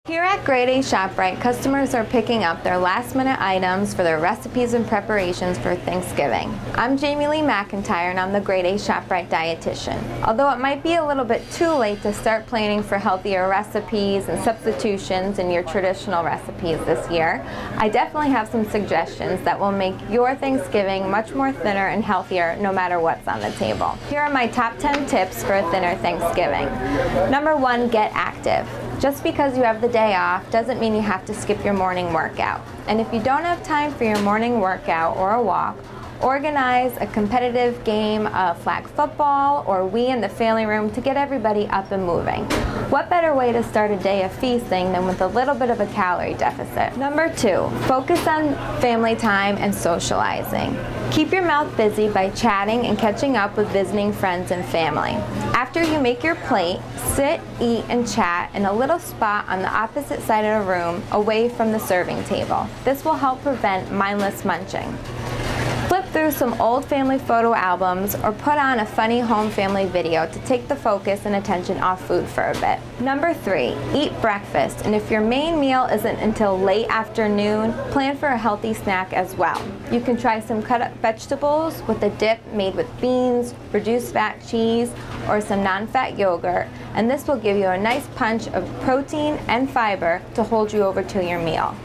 Here at Grade A ShopRite, customers are picking up their last-minute items for their recipes and preparations for Thanksgiving. I'm Lee McIntyre, and I'm the Grade A ShopRite dietitian. Although it might be a little bit too late to start planning for healthier recipes and substitutions in your traditional recipes this year, I definitely have some suggestions that will make your Thanksgiving much more thinner and healthier no matter what's on the table. Here are my top 10 tips for a thinner Thanksgiving. Number 1, get active. Just because you have the day off doesn't mean you have to skip your morning workout. And if you don't have time for your morning workout or a walk, organize a competitive game of flag football or Wii in the family room to get everybody up and moving. What better way to start a day of feasting than with a little bit of a calorie deficit? Number 2, focus on family time and socializing. Keep your mouth busy by chatting and catching up with visiting friends and family. After you make your plate, sit, eat, and chat in a little spot on the opposite side of the room away from the serving table. This will help prevent mindless munching. Flip through some old family photo albums or put on a funny home family video to take the focus and attention off food for a bit. Number 3, eat breakfast, and if your main meal isn't until late afternoon, plan for a healthy snack as well. You can try some cut up vegetables with a dip made with beans, reduced fat cheese, or some non-fat yogurt, and this will give you a nice punch of protein and fiber to hold you over to your meal.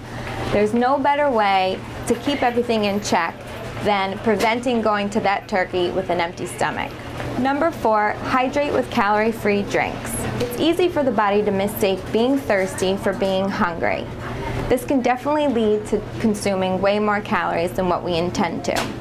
There's no better way to keep everything in check than preventing going to that turkey with an empty stomach. Number 4, hydrate with calorie-free drinks. It's easy for the body to mistake being thirsty for being hungry. This can definitely lead to consuming way more calories than what we intend to.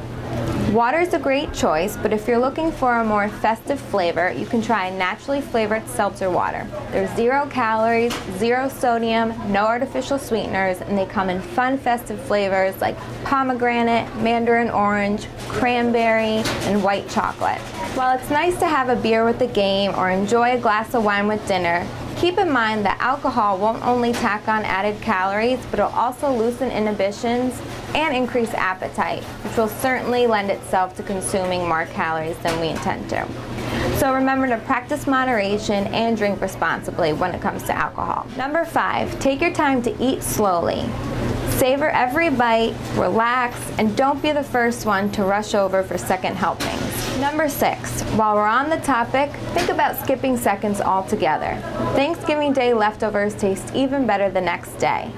Water is a great choice, but if you're looking for a more festive flavor, you can try naturally flavored seltzer water. There's 0 calories, 0 sodium, no artificial sweeteners, and they come in fun festive flavors like pomegranate, mandarin orange, cranberry, and white chocolate. While it's nice to have a beer with the game or enjoy a glass of wine with dinner, keep in mind that alcohol won't only tack on added calories, but it'll also loosen inhibitions and increase appetite, which will certainly lend itself to consuming more calories than we intend to. So remember to practice moderation and drink responsibly when it comes to alcohol. Number 5, take your time to eat slowly. Savor every bite, relax, and don't be the first one to rush over for second helpings. Number 6, while we're on the topic, think about skipping seconds altogether. Thanksgiving Day leftovers taste even better the next day.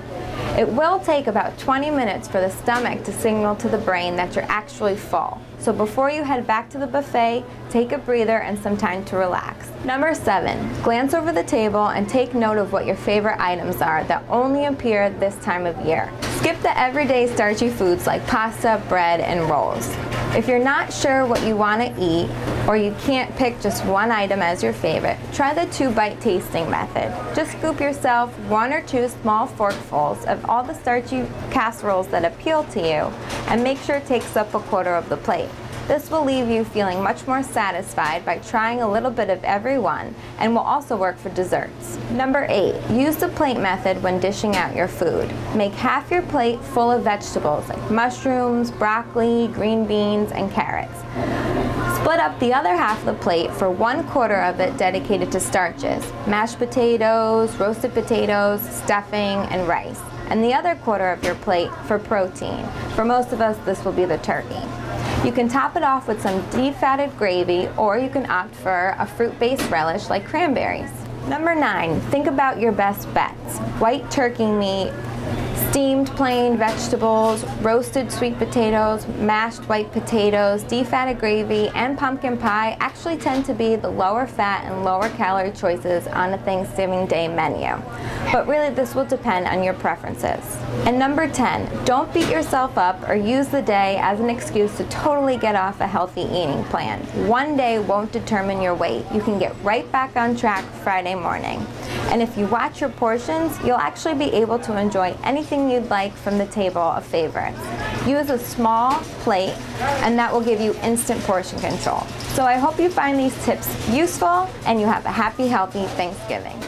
It will take about 20 minutes for the stomach to signal to the brain that you're actually full. So before you head back to the buffet, take a breather and some time to relax. Number 7, glance over the table and take note of what your favorite items are that only appear this time of year. Skip the everyday starchy foods like pasta, bread, and rolls. If you're not sure what you want to eat, or you can't pick just one item as your favorite, try the 2-bite tasting method. Just scoop yourself 1 or 2 small forkfuls of all the starchy casseroles that appeal to you, and make sure it takes up a quarter of the plate. This will leave you feeling much more satisfied by trying a little bit of every one, and will also work for desserts. Number 8, use the plate method when dishing out your food. Make half your plate full of vegetables like mushrooms, broccoli, green beans, and carrots. Split up the other half of the plate for 1/4 of it dedicated to starches, mashed potatoes, roasted potatoes, stuffing, and rice, and the other quarter of your plate for protein. For most of us, this will be the turkey. You can top it off with some defatted gravy, or you can opt for a fruit-based relish like cranberries. Number 9, think about your best bets. White turkey meat, steamed plain vegetables, roasted sweet potatoes, mashed white potatoes, defatted gravy, and pumpkin pie actually tend to be the lower fat and lower calorie choices on a Thanksgiving Day menu. But really, this will depend on your preferences. And number 10, don't beat yourself up or use the day as an excuse to totally get off a healthy eating plan. One day won't determine your weight. You can get right back on track Friday morning. And if you watch your portions, you'll actually be able to enjoy anything you'd like from the table of favorites. Use a small plate, and that will give you instant portion control. So I hope you find these tips useful and you have a happy, healthy Thanksgiving.